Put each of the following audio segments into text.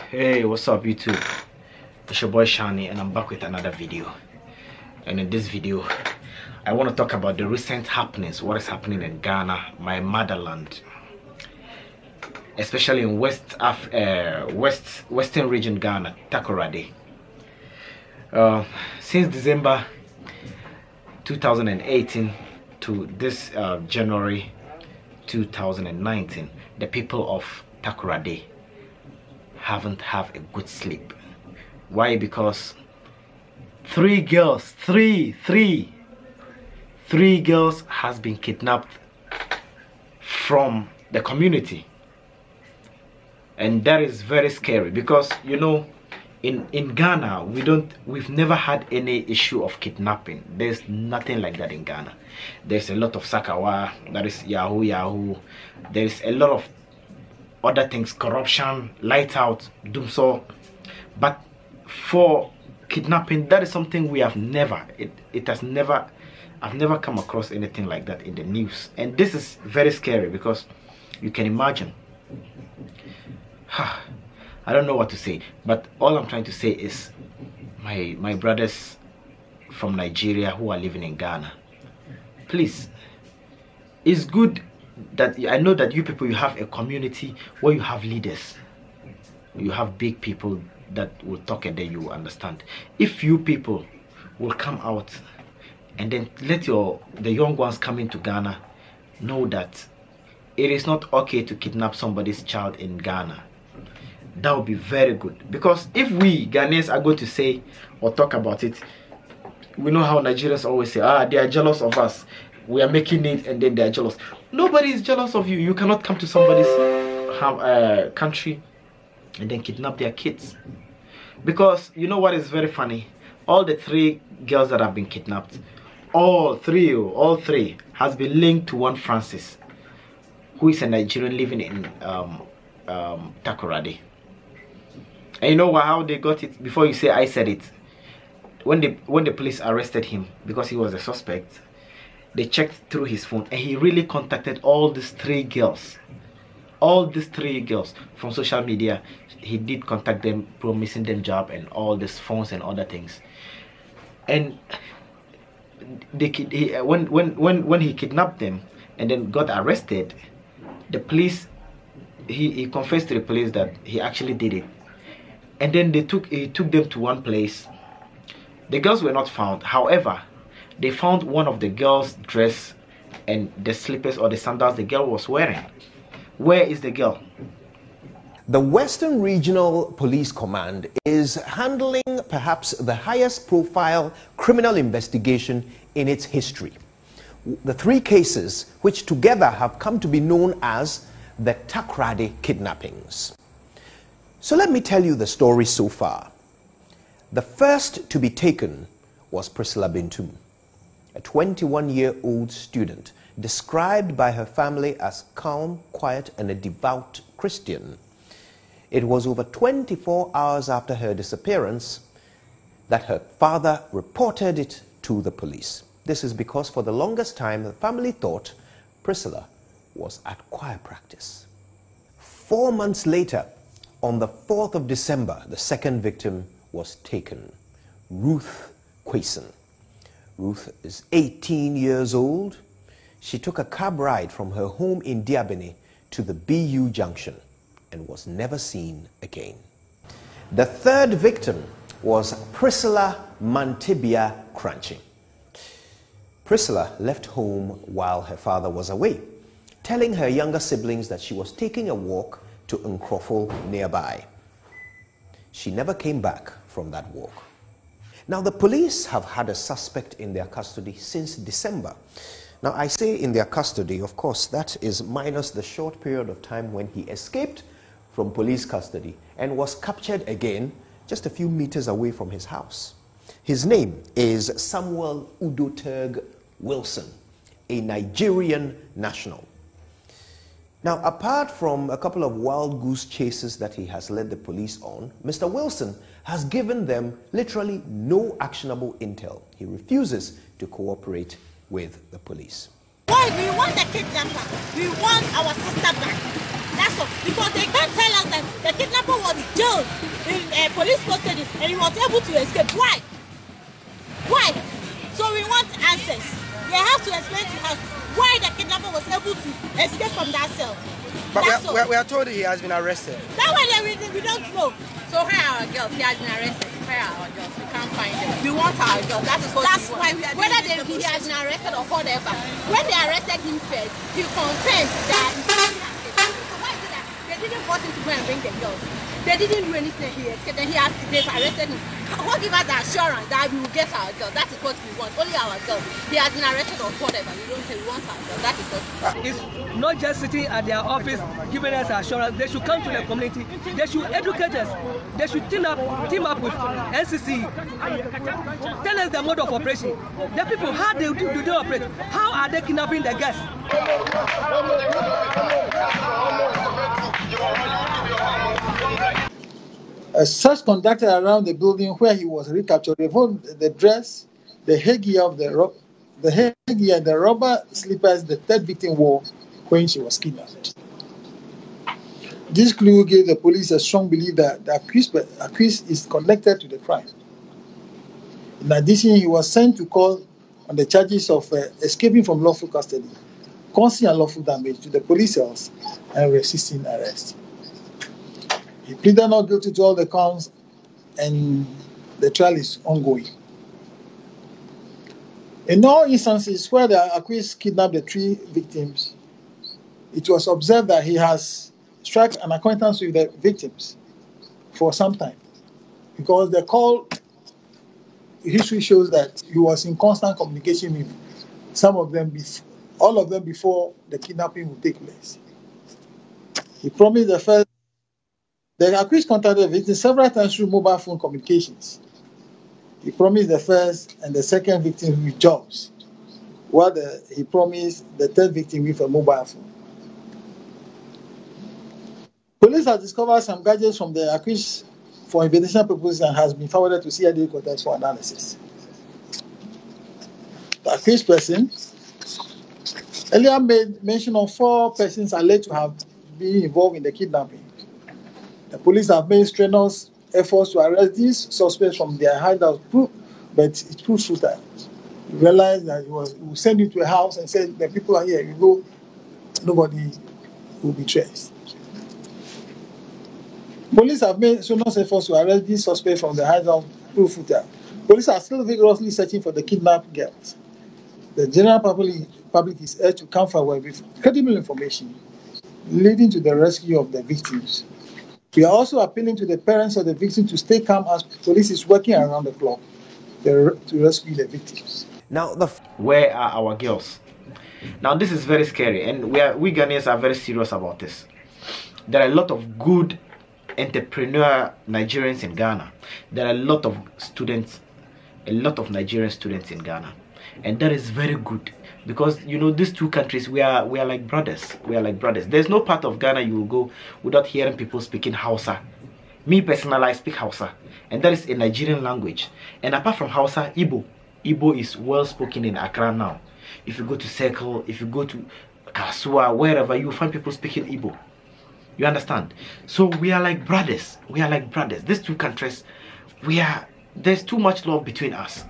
Hey, what's up YouTube? It's your boy Shani and I'm back with another video. And in this video I want to talk about the recent happenings, what is happening in Ghana, my motherland, especially in western region Ghana, Takoradi. Since December 2018 to this January 2019, the people of Takoradi haven't have a good sleep. Why? Because three girls has been kidnapped from the community, and that is very scary because, you know, in Ghana we've never had any issue of kidnapping. There's nothing like that in Ghana. There's a lot of sakawa, that is yahoo. There's a lot of other things, corruption, light out, dumso, but for kidnapping, that is something we have never, I've never come across anything like that in the news. And this is very scary because you can imagine. I don't know what to say, but all I'm trying to say is my brothers from Nigeria who are living in Ghana, please, it's good that I know that you people, you have a community where you have leaders, you have big people that will talk, and then you will understand. If you people will come out and then let the young ones come into Ghana know that it is not okay to kidnap somebody's child in Ghana, that would be very good. Because if we Ghanaians are going to say or talk about it, we know how Nigerians always say, they are jealous of us, we are making it, and then they are jealous. Nobody is jealous of you. You cannot come to somebody's country and then kidnap their kids. Because you know what is very funny? All the three girls that have been kidnapped, all three has been linked to one Francis, who is a Nigerian living in Takoradi. And you know how they got it? Before you say I said it, when the police arrested him because he was a suspect, they checked through his phone and he really contacted all these three girls. All these three girls from social media. He did contact them, promising them job and all these phones and other things. And when he kidnapped them and then got arrested, the police, he confessed to the police that he actually did it. And then he took them to one place. The girls were not found. However, they found one of the girls' dress and the slippers or the sandals the girl was wearing. Where is the girl? The Western Regional Police Command is handling perhaps the highest profile criminal investigation in its history. The three cases, which together have come to be known as the Takoradi kidnappings. So let me tell you the story so far. The first to be taken was Priscilla Bintum, a 21-year-old student described by her family as calm, quiet, and a devout Christian. It was over 24 hours after her disappearance that her father reported it to the police. This is because for the longest time the family thought Priscilla was at choir practice. 4 months later, on the 4th of December, the second victim was taken, Ruth Quayson. Ruth is 18 years old. She took a cab ride from her home in Diabene to the BU junction and was never seen again. The third victim was Priscilla Mantibia Crunchy. Priscilla left home while her father was away, telling her younger siblings that she was taking a walk to Nkrofo nearby. She never came back from that walk. Now, the police have had a suspect in their custody since December. Now, I say in their custody, of course, that is minus the short period of time when he escaped from police custody and was captured again just a few meters away from his house. His name is Samuel Udoterg Wilson, a Nigerian national. Now, apart from a couple of wild goose chases that he has led the police on, Mr. Wilson has given them literally no actionable intel. He refuses to cooperate with the police. Why? We want the kidnapper. We want our sister back. That's all. Because they can't tell us that the kidnapper was jailed police posted him and he was able to escape. Why? Why? So we want answers. They have to explain to us why the kidnapper was able to escape from that cell. But we are told he has been arrested. That one we don't know. So where are our girls? He has been arrested. Where are our girls? We can't find them. We want our girls. That's why we are doing whether he has been arrested or whatever. When they arrested him first, he confirmed that he escaped. So why is it that they didn't force him to go and bring the girls? They didn't do anything. He escaped and they've arrested him. What give us the assurance that we will get our girls? That is what we want. Only our girls. He has been arrested or whatever. We don't say we want our girls. That is what we want. It's not just sitting at their office giving us assurance. They should come to the community. They should educate us. They should team up with NCC. Tell us the mode of operation. The people, how do they operate? How are they kidnapping the guests? A search conducted around the building where he was recaptured revealed the dress, the headgear and the rubber slippers the third victim wore when she was kidnapped. This clue gave the police a strong belief that the accused is connected to the crime. In addition, he was sent to court on the charges of escaping from lawful custody, causing unlawful damage to the police cells, and resisting arrest. He pleaded not guilty to all the counts, and the trial is ongoing. In all instances where the accused kidnapped the three victims, it was observed that he has struck an acquaintance with the victims for some time, because the call history shows that he was in constant communication with some of them, all of them before the kidnapping would take place. He promised the accused contacted the victim several times through mobile phone communications. He promised the first and the second victim with jobs, while he promised the third victim with a mobile phone. Police has discovered some gadgets from the accused for investigation purposes and has been forwarded to CID headquarters for analysis. The accused person earlier made mention of 4 persons alleged to have been involved in the kidnapping. The police have made strenuous efforts to arrest these suspects from their hideout, but it proved futile. We realized that we send you to a house and said, the people are here, you go, nobody will be traced. Police have made strenuous efforts to arrest these suspects from the hideout, proved futile. Police are still vigorously searching for the kidnapped girls. The general public is urged to come forward with credible information leading to the rescue of the victims. We are also appealing to the parents of the victims to stay calm as police is working around the clock to rescue the victims. Now, where are our girls? Now, this is very scary, and we Ghanaians are very serious about this. There are a lot of good entrepreneur Nigerians in Ghana. There are a lot of students, a lot of Nigerian students in Ghana, and that is very good. Because, you know, these two countries, we are like brothers. We are like brothers. There's no part of Ghana you will go without hearing people speaking Hausa. Me personally, I speak Hausa, and that is a Nigerian language. And apart from Hausa, Igbo is well spoken in Accra now. If you go to Circle, if you go to Kasua, wherever, you will find people speaking Igbo. You understand? So we are like brothers. We are like brothers. These two countries, there's too much love between us.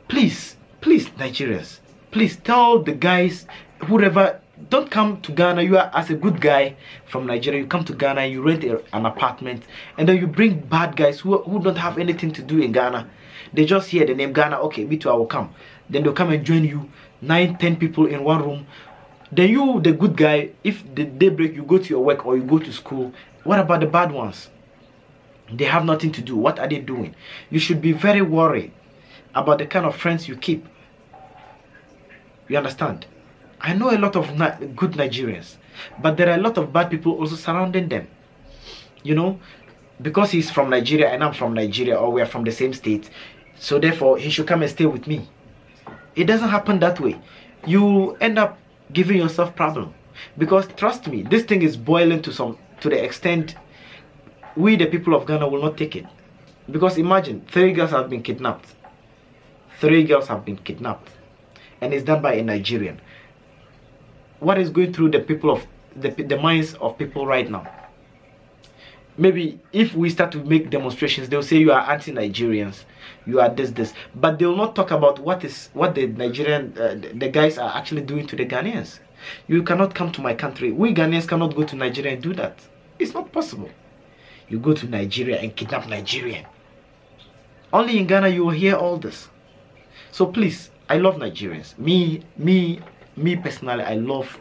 Please, Nigerians, please tell the guys, whoever, don't come to Ghana. You are, as a good guy from Nigeria, you come to Ghana, you rent an apartment, and then you bring bad guys who don't have anything to do in Ghana. They just hear the name Ghana. Okay, me too, I will come. Then they'll come and join you, 9, 10 people in one room. Then you, the good guy, if the day break, you go to your work or you go to school. What about the bad ones? They have nothing to do. What are they doing? You should be very worried about the kind of friends you keep. You understand? I know a lot of good Nigerians, but there are a lot of bad people also surrounding them. You know, because he's from Nigeria and I'm from Nigeria, or we are from the same state, so therefore he should come and stay with me. It doesn't happen that way. You end up giving yourself problem, because trust me, this thing is boiling to the extent we, the people of Ghana, will not take it. Because imagine, 3 girls have been kidnapped. 3 girls have been kidnapped, and it's done by a Nigerian. What is going through the minds of people right now? maybe if we start to make demonstrations, they'll say you are anti-Nigerians, you are this, but they will not talk about what the Nigerian the guys are actually doing to the Ghanaians. You cannot come to my country. We Ghanaians cannot go to Nigeria and do that. It's not possible. You go to Nigeria and kidnap Nigerian. Only in Ghana you will hear all this. So please, I love Nigerians. Me personally, I love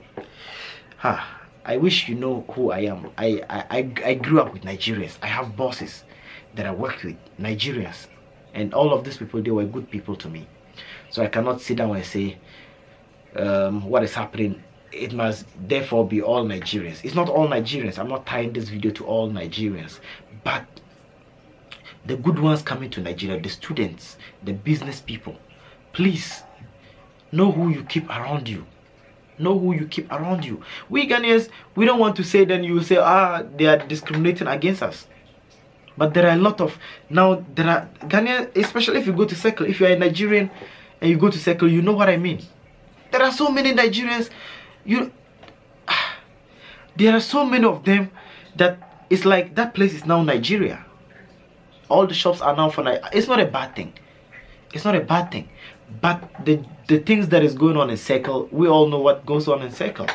her. I wish you know who I am. I grew up with Nigerians. I have bosses that I worked with, Nigerians, and all of these people, they were good people to me. So I cannot sit down and say what is happening, it must therefore be all Nigerians. It's not all Nigerians. I'm not tying this video to all Nigerians, but the good ones coming to Nigeria, the students, the business people, please know who you keep around you. Know who you keep around you. We Ghanaians, we don't want to say, then you say, they are discriminating against us. But there are a lot of, now there are Ghanaians, especially if you go to Circle, if you are a Nigerian and you go to Circle, you know what I mean. There are so many Nigerians, there are so many of them that it's like that place is now Nigeria. All the shops are now for Nigeria. It's not a bad thing. It's not a bad thing. But the things that is going on in Circle, we all know what goes on in Circle.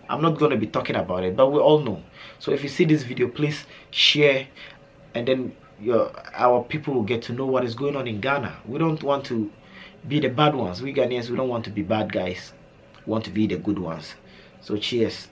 I'm not going to be talking about it, but we all know. So if you see this video, please share, and then our people will get to know what is going on in Ghana. We don't want to be the bad ones. We Ghanaians, we don't want to be bad guys. We want to be the good ones. So cheers.